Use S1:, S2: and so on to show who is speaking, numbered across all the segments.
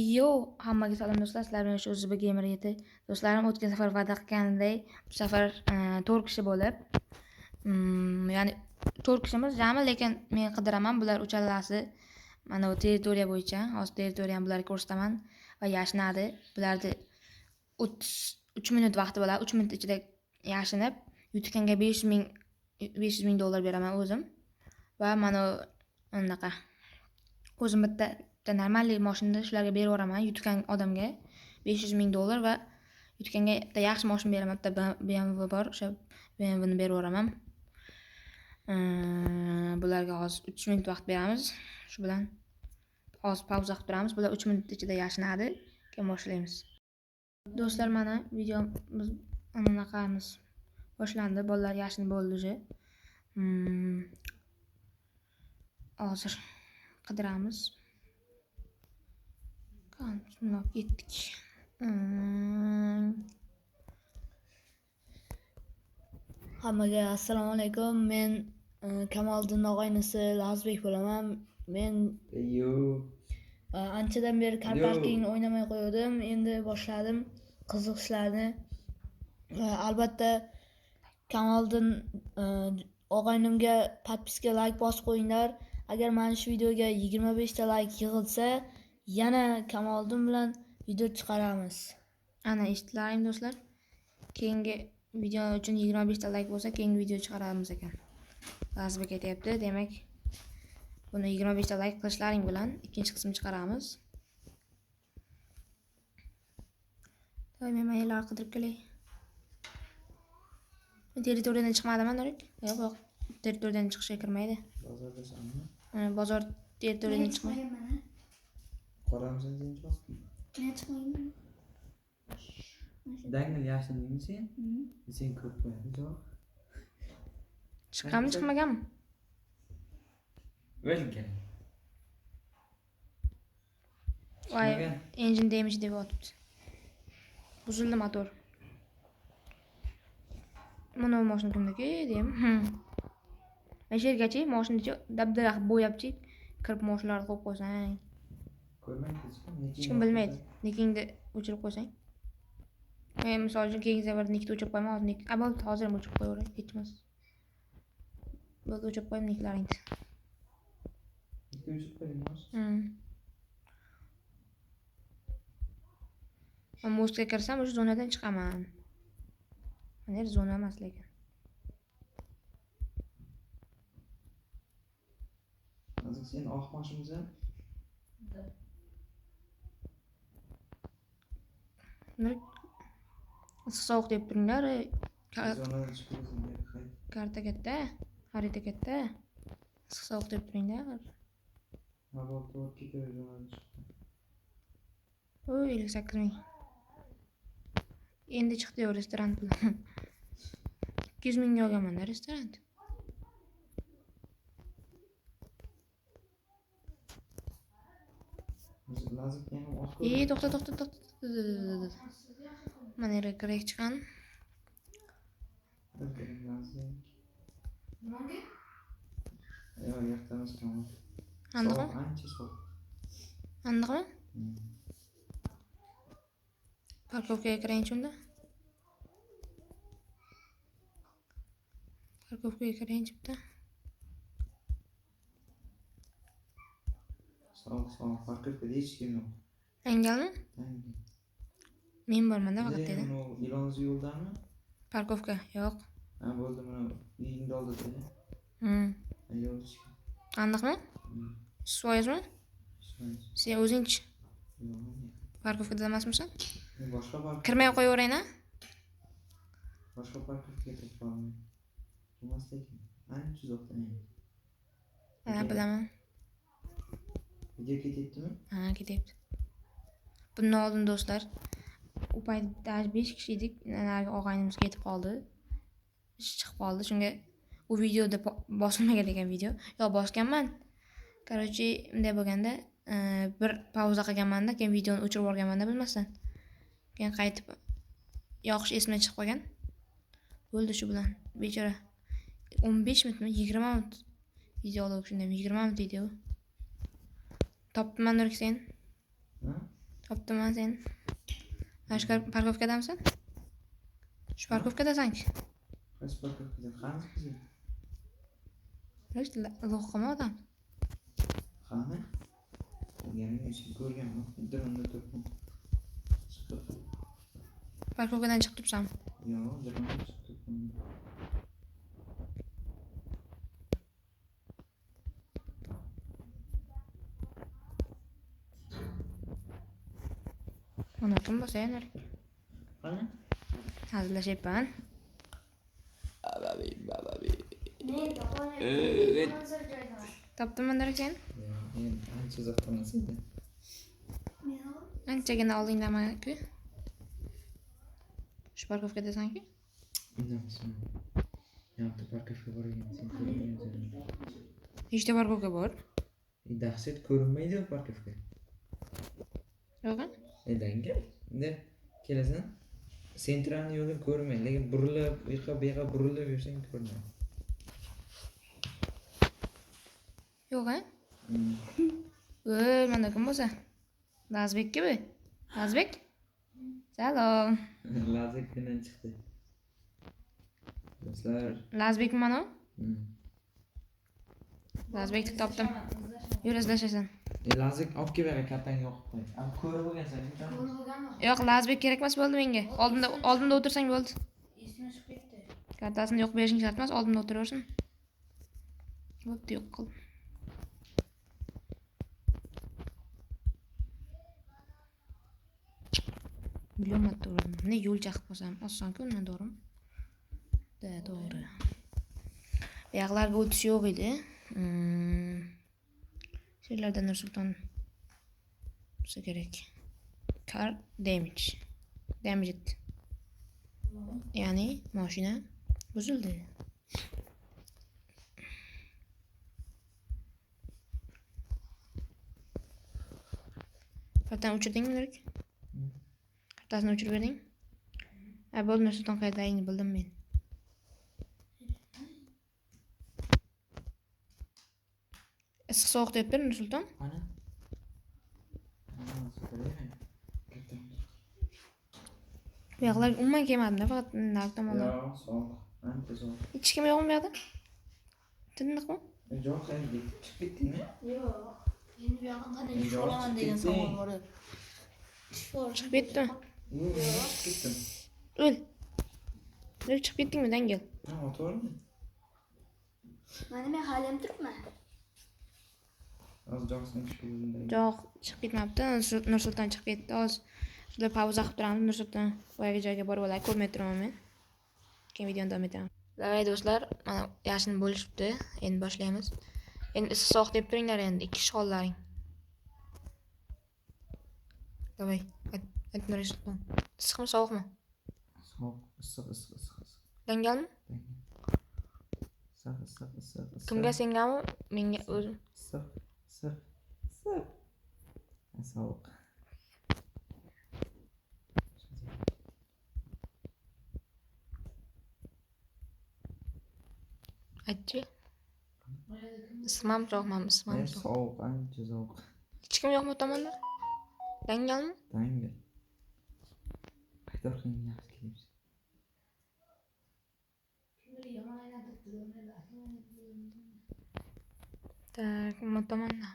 S1: Yo, hammaga salom do'stlar. Sizlar bilan shu O'zbek Gamer yeti. Do'stlarim o'tgan safar va'da qilganidek, bu safar 4 kishi bo'lib, ya'ni 4 kishimiz jami, lekin men qidiraman. Bular uchalasi mana bu territoriya bo'yicha, hozir territoriyani bularga ko'rsataman va yashinadi. Bularni 3 minut vaqti bo'ladi. 3 minut ichida yashinib, yutganga 500 ming dollar beraman o'zim. Va mana unaqa o'zim bitta normalniy mashinani shularga berib yuboraman. Yutgan odamga 500 ming dollar va yutganga bitta yaxshi mashina beraman. Bitta BMW bor, o'sha BMWni berib yuboraman. Bularga hozir 3 minut vaqt beramiz. Shu bilan hozir pauza qilib turamiz. Bular 3 minut ichida yashinadi. Keyin boshlaymiz. Do'stlar, mana videomiz anaqamiz boshlandi. Bolalar yashinib bo'ldi уже. Hozir qidiramiz. Shundoq ketdik. Hammaga assalomu alaykum. Men Kamoliddin og'aynisi Lazbek bo'laman. Men anchadan beri car parking o'ynamay qo'ydim. Endi boshladim qiziqishlarni. Albatta Kamoliddin og'aynimga podpiska, like bosib qo'yinglar. Agar mana shu videoga 25 ta like yig'ilsa, yana Kamoliddin bilan video chiqaramiz. Ana eshitlaring do'stlar. Keyingi video uchun 25 ta like bo'lsa, keyingi video chiqaramiz ekan. Lazbek aytayapti. Demak, buni 25 ta like qilishlaring bilan ikkinchi qismini chiqaramiz. Men maylar qidirib kelay. Territoriyadan chiqmadimi, Nurik? Yo'q, territoriyadan chiqishga kirmaydi.
S2: Bozordasanmi?
S1: Bozor territoriyadan chiqmaydi.
S2: Qoramsan sen?
S3: Men chiqmayman.
S2: Dangil yashnadingmi sen? Sen ko'p qo'yadi javob.
S1: Chiqqanmi, chiqmaganmi?
S2: O'lgan.
S1: Voy, engine damage deb yotibdi. Buzildi motor. Mana bu mashina kimniki deyim. Mana shu yergacha mashinachi dabdala qilib bo'yabchi, kirib mashinalarni qo'yib qo'ysang.
S2: Ko'rmaysiz-ku,
S1: Hech kim bilmaydi. Nikingni o'chirib qo'ysang. Men misol uchun keyingi safar nikni o'chirib qo'yman, hozir ham o'chirib qo'yaveray, hech emas. Bo'ldi, o'chirib qo'yim niklaringni.
S2: Nikni o'chirib qo'ydingmi?
S1: Men mostga kirsam, o'sha zonadan chiqaman. Mana yer zona emas lekin.
S2: Hozir sen oq mashinamisan?
S1: Sovuq deb turinglar.
S2: Zonadan chiqasan deb qayt.
S1: Karta katta, xarita katta. Sovuq deb turinglar.
S2: Ha, bo'ldi, ketaver zonadan chiqdi.
S1: Oy, 58 ming. Endi chiqdi-yu restoran bilan. 200 mingga olganman-da restoran.
S2: Lazim yana oq.
S1: To'xta. Mana yerga kirib chiqqan.
S2: Lazim.
S3: Nimaga?
S2: Yo'q, yoqdamas qoldi.
S1: Andiqmi?
S2: Ancha sovuq.
S1: Andiqmi? Parkovkaga kirayinchi unda. Parkovkaga kirayinchi bitta.
S2: Sovuq. Parkovkada hech kim yo'q.
S1: Yangalmi? Men borman-da faqat dedi.
S2: Ilonzi yo'ldami?
S1: Parkovka yo'q.
S2: Ha, bo'ldi, mana uyingni oldida. Yo'q.
S1: Andiqmi? So'yazmi? Sen o'zingchi. Parkovkada emasmisan?
S2: Boshqa park.
S1: Kirmay qo'yaverayna.
S2: Boshqa parkovkaga ketib qoldim. Bo'lmasdiki, ancha uzoqdan.
S1: Ha, bilaman.
S2: Video ketyaptimi?
S1: Ha, ketyapti. Bundan oldin do'stlar, u paytda 5 kishi edik. Narigi og'aynimiz ketib qoldi. Chiqib qoldi. Shunga u videoda bosilmagan ekan video. Yo'q, bosganman. Короче, bunday bo'lganda bir pauza qilganman-da, keyin videoni o'chirib yuborganman-da bilmasdan. Keyin qaytib yoqish esimdan chiqib qolgan. Bo'ldi shu bilan. Bechora 15 minutmi, 20 minut video olib shunday 20 minut video. Topibman Nurik sen. Topdim sen. Mana shu parkovkadamisan? Shu parkovkadasan-ki.
S2: Qaysi parkovkada? Qani qizi?
S1: Hech lo'qima odam.
S2: Qani? Yana eshik ko'rganman. Dilimda turibman. Chiqib.
S1: Parkovkadan chiqib turibsanmi?
S2: Yo'q, dilimda chiqib turibman.
S1: Mana kim bo'lsa yana.
S2: Qani?
S1: Hazillashyapman.
S3: Ne topalım.
S2: Evet.
S1: Topdimmi Darak sen?
S2: Men ancha uzoqda emas edi.
S1: Anchagina oldingdaman-ku. Shu parkovkadasan-ku.
S2: Indamsan. Yo'q, parkovga borgan sen ko'rgansan.
S1: Nechta parkovka bor?
S2: Dahshat ko'rinmaydi parkovga.
S1: Yo'q.
S2: Danga. Endi kelasan. Sentralni yo'lni ko'rmaydi, lekin burilib, bu yoqqa burilib yursang ko'rinadi.
S1: Yo'q. Voy, mana kim bo'lsa? Lazbekki bu. Lazbek? Salom.
S2: Lazikdan chiqdi. Do'stlar.
S1: Lazbekmi mana? Lazbekni topdim. Yur izlashasan.
S2: Lazik olib kelib kattang yoqib qo'y. Am ko'rib bo'lgansan,
S1: Yo'q, Lazbek kerak emas bo'ldi menga. Oldimda o'tirsang bo'ldi.
S3: Esime chiqib ketdi.
S1: Kartasini yo'q berishing shart emas, oldimda o'tiraversin. Bo'pti, yo'q qil. Million marta urdim. Ne yo'l chaqib qolsam, osonku undan to'g'rimi? Da, to'g'ri. Buyoqlarga o'tish yo'q edi. Şeylerden Nursultan olsa gerek. Car damage. Damaged. Yani maşina bozuldu. Kartdan uçurdun mu Nurk? Kartasını uçurup verdin? Ha, bo'ldi Nursultan qaydayini bildim men. Issiq sovuq deb ber Nursulton.
S2: Qani?
S1: Bu yoqlar umuman kelmadim, faqat nari tomondan.
S2: Yo'q, sovuq. Ancha sovuq.
S1: Hech kim yo'qmi bu yoqda? Tindiqmi?
S2: Yo'q, endi chiqib ketdingmi?
S3: Yo'q. Endi bu yoqqa qanday
S2: Yo'q,
S3: tushib olaman degan
S2: chiqib
S3: savol
S2: ketding.
S3: bor edi.
S1: Chiqib ketdimi?
S2: Yo'q, chiqib ketdim.
S1: O'l. O'l chiqib ketdingmi dangel?
S2: Ha, o'to'g'rimi?
S3: Mana men hali ham turibman.
S2: Az joqsin chiqib ketdim.
S1: Yo'q, chiqib ketmabdi. Nursulton chiqib ketdi. Hozir shunday pauza qilib turamiz. Nursulton boyagi joyga borib olay, ko'rmay turaman men. Keyin videoni davom etaman. Davay do'stlar, mana yashin bo'lishibdi. Endi boshlaymiz. Endi issiq sovuq deb turinglar endi, ikki kishi qollaring. Davay, ayt Nursulton. Issiqmi, sovuqmi?
S2: Sovuq, issiq.
S1: Dangalmi?
S2: Issiq.
S1: Kimga, sengami? Menga o'zim.
S2: Issiq. Sovuq.
S1: Aytchi. Ismam sovuqmi, ismam sovuq.
S2: Sovuq, ancha sovuq.
S1: Hech kim yo'qmi bu tomonda? Dangalmi?
S2: Dangal. Qaydor qilgan yaxshi kelibsiz.
S1: Tak, bu tomonda.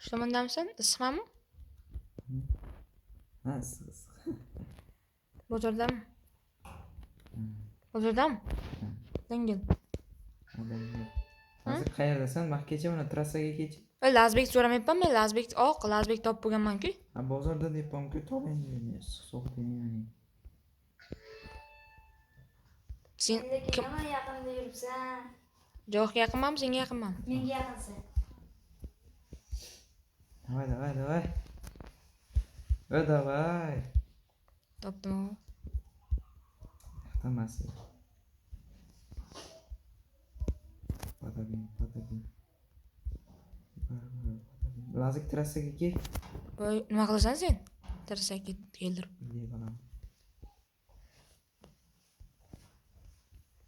S1: Shu tomondamisan? Ismami?
S2: Ha, issiq.
S1: Bozordami? Bozordami? Dangal.
S2: Hozir qayerdasan? Mahkacha mana trassaga kech.
S1: Lazbek so'ramayapman men, Lazbek topib bo'lganman-ku.
S2: Ha, bozorda deyapman-ku, toping meni. So'q deyman.
S1: Sen kim?
S3: Nima yaqinda yuribsan?
S1: Jo'q yaqinmanmi, senga yaqinmanmi?
S3: Menga yaqinsan.
S2: Давай. Давай.
S1: Topdim.
S2: Hammasi. Patagin. Lazik trassaga kel.
S1: Voy, nima qilasan sen? Trassaga keldirib.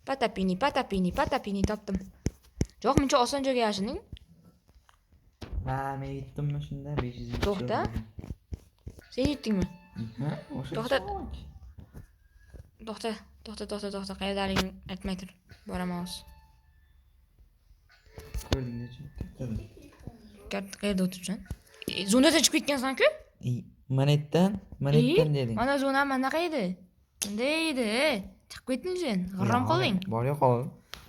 S1: Patapini topdim. Jo'q, muncha oson joyga yashining.
S2: Ha, men yetdimmi shunda 500.
S1: To'xta. Sen yetdingmi?
S2: Ha, o'sha.
S1: To'xta. Qayerdaligingni aytmay tur. Boraman hozir.
S2: Ko'rdingmi-chi?
S1: Qayerda o'tiribsan? Zonadan chiqib ketgansan-ku?
S2: Manetdan deding.
S1: Mana zona manaqa edi. Bunday edi. Chiqib ketding sen. G'irrom qolding.
S2: Bor yo'q hol.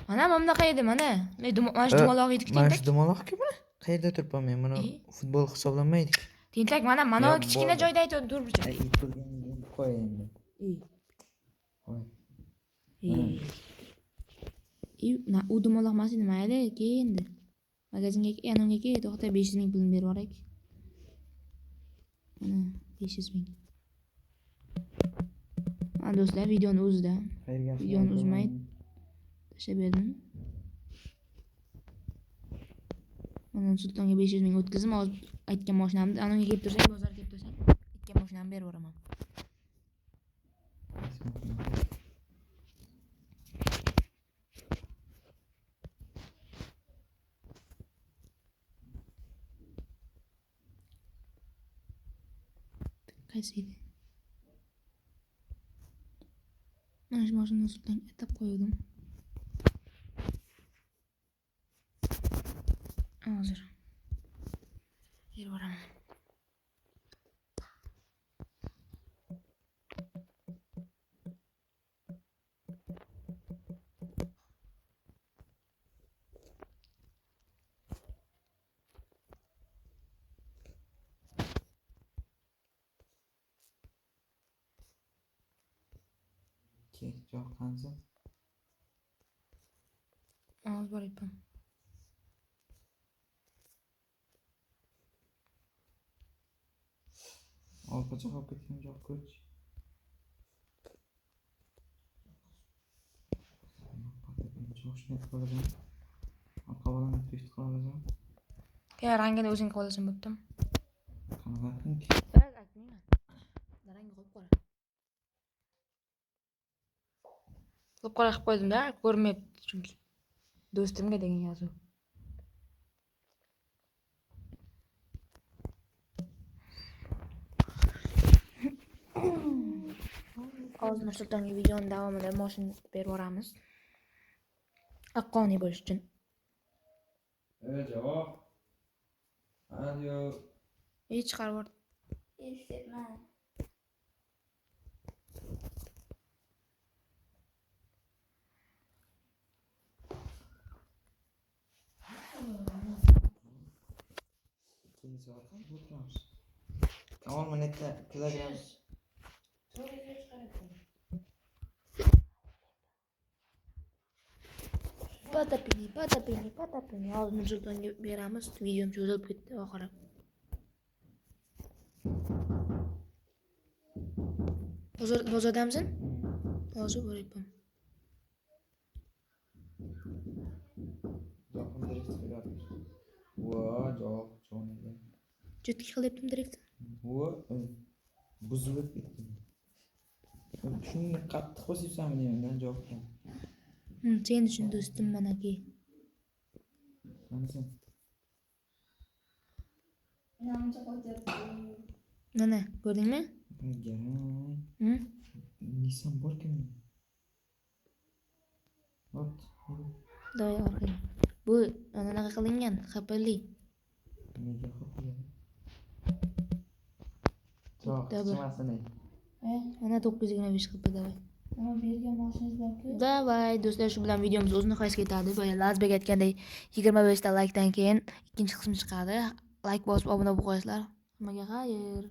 S1: Mana bunaqa edi, mana. Mana shu dumaloq edik
S2: Mana
S1: tentak.
S2: shu dumaloq-ku buni. Qayerda turibman men? Buni futbol hisoblanmaydi.
S1: Tentak mana
S2: Yo'q,
S1: kichkina
S2: bo'ldi.
S1: joyda aytib turibdi.
S2: Ay, turgan qo'y endi. Qo'y.
S1: Na u dumaloq emas edi, mayli, kel endi. Magazinga yanimga kel, to'xta 500 ming pulni berib yuboray. Mana 500 ming. Mana do'stlar, videoni o'zida.
S2: Qayerga?
S1: Videoni uzmay tashlab berdim. Mana Sultonga 500 ming o'tkazdim. Hozir aytgan mashinamni anonga kelib tursang, bozorga kelib tursang, aytgan mashinamni berib yuboraman. Qaysi edi? Mana shu mashinani Sultonga aytib qo'ydim. Hozir berib yuboraman.
S2: Jo'q qancha?
S1: Hozir boryapman.
S2: Olqacha qolib ketgan jo'q ko'ch. Jo'shni qolasan. Orqadan twist qolasan.
S1: Ya rangini o'zing qo'llasan bo'ptimi?
S2: Qanaqanki?
S1: Bas aytmayman. Rangi qop-qora. Qop-qora qilib qo'ydim-da, ko'rmayapti chunki. Do'stimga degan yozuv. Hozir Nursultonga videoning davomida mashina berib yuboramiz. Haqqoniy bo'lish uchun.
S2: Javob. Alyo.
S1: Chiqarib yubordi.
S3: Eshitmayman.
S2: Ikkinchi soat o'tiramiz. Avval minutda kilogramm.
S1: Patapini. Hozir Nursultonga beramiz. Videom cho'zilib ketdi oxiri. Bozordamizmi? Hozir boryapman.
S2: Jo'qim direkt qilyapti. Jo'q, cho'nida.
S1: Chetga qilyaptim direkt.
S2: Buzilib ketdi. Shuni qattiq bosibsanmi deyman, jo'q.
S1: Sen uchun do'stim manaki.
S2: Qanasan?
S3: Namcha qo'yibdi.
S1: Mana, ko'rdingmi?
S2: Garang. Nisan borkan? Ot.
S1: Doy orqaga. Bu anaqa qilingan, xapali.
S2: Nega xo'plar? Jo'q, chiqmasini.
S1: Mana 925 xp davay.
S3: Nima bergan mashinangiz borku?
S1: Davay, do'stlar, shu bilan videomiz o'z nihoyasiga yetadi. Boya Lazbek aytganday 25 ta laykdan keyin ikkinchi qismi chiqadi. Like bosib obuna bo'lib qo'yasizlar. Hammaga xayr.